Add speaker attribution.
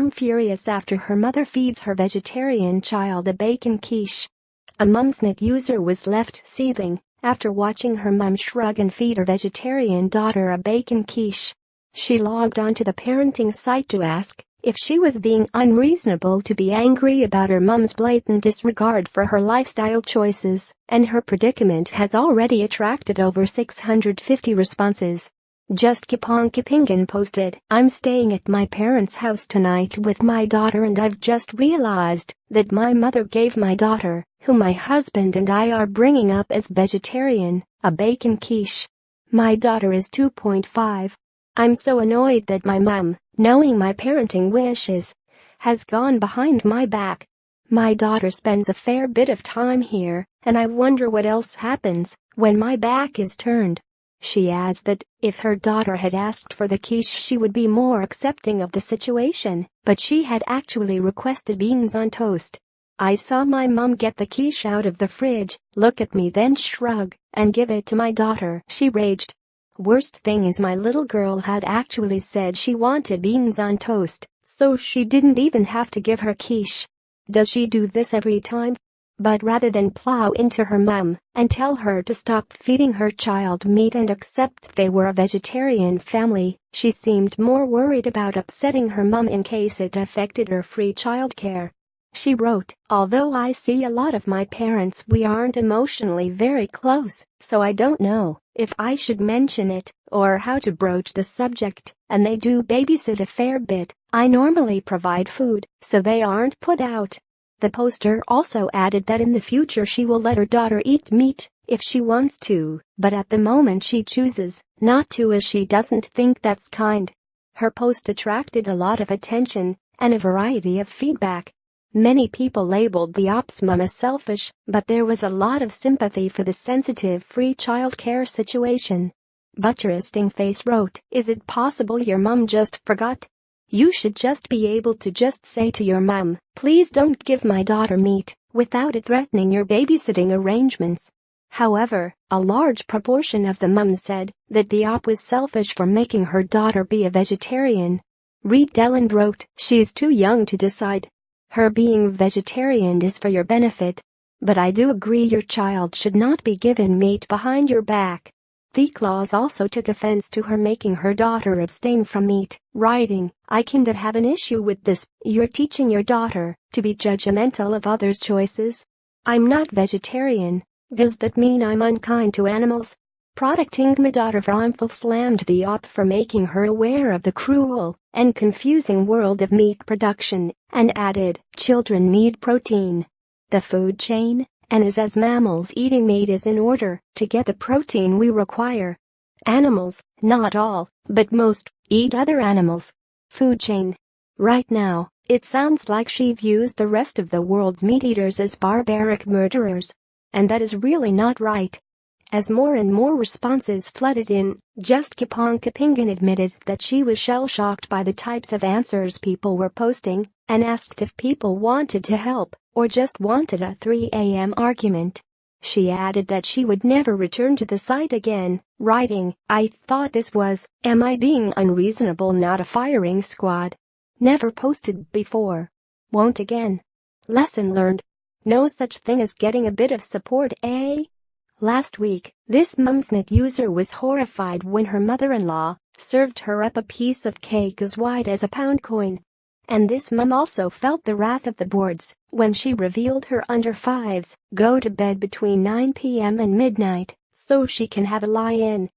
Speaker 1: mum furious after her mother feeds her vegetarian child a bacon quiche. A Mumsnet user was left seething after watching her mum shrug and feed her vegetarian daughter a bacon quiche. She logged onto the parenting site to ask if she was being unreasonable to be angry about her mum's blatant disregard for her lifestyle choices, and her predicament has already attracted over 650 responses. Just Kipong posted, "I'm staying at my parents' house tonight with my daughter and I've just realized that my mother gave my daughter, who my husband and I are bringing up as vegetarian, a bacon quiche. My daughter is 2.5. I'm so annoyed that my mum, knowing my parenting wishes, has gone behind my back. My daughter spends a fair bit of time here, and I wonder what else happens when my back is turned." She adds that if her daughter had asked for the quiche she would be more accepting of the situation, but she had actually requested beans on toast. "I saw my mum get the quiche out of the fridge, look at me then shrug, and give it to my daughter," she raged. "Worst thing is my little girl had actually said she wanted beans on toast, so she didn't even have to give her quiche. Does she do this every time?" But rather than plow into her mum and tell her to stop feeding her child meat and accept they were a vegetarian family, she seemed more worried about upsetting her mum in case it affected her free childcare. She wrote, "Although I see a lot of my parents, we aren't emotionally very close, so I don't know if I should mention it or how to broach the subject, and they do babysit a fair bit. I normally provide food, so they aren't put out." The poster also added that in the future she will let her daughter eat meat if she wants to, but at the moment she chooses not to as she doesn't think that's kind. Her post attracted a lot of attention and a variety of feedback. Many people labeled the ops mum as selfish, but there was a lot of sympathy for the sensitive free childcare situation. Butterstingface wrote, "Is it possible your mum just forgot? You should just be able to just say to your mum, 'Please don't give my daughter meat,' without it threatening your babysitting arrangements." However, a large proportion of the mums said that the op was selfish for making her daughter be a vegetarian. Reed Delland wrote, "She's too young to decide. Her being vegetarian is for your benefit. But I do agree your child should not be given meat behind your back." The clause also took offense to her making her daughter abstain from meat, writing, "I kind of have an issue with this. You're teaching your daughter to be judgmental of others' choices. I'm not vegetarian. Does that mean I'm unkind to animals?" Protecting my daughter from slammed the op for making her aware of the cruel and confusing world of meat production, and added, "Children need protein. The food chain, and as mammals eating meat is in order to get the protein we require. Animals, not all, but most, eat other animals. Food chain." Right now, it sounds like she views the rest of the world's meat eaters as barbaric murderers. And that is really not right. As more and more responses flooded in, Just Kipong admitted that she was shell-shocked by the types of answers people were posting and asked if people wanted to help or just wanted a 3 a.m. argument. She added that she would never return to the site again, writing, "I thought this was, am I being unreasonable, not a firing squad. Never posted before. Won't again. Lesson learned. No such thing as getting a bit of support, eh?" Last week, this Mumsnet user was horrified when her mother-in-law served her up a piece of cake as wide as a pound coin. And this mum also felt the wrath of the boards when she revealed her under-5s go to bed between 9 p.m. and midnight so she can have a lie-in.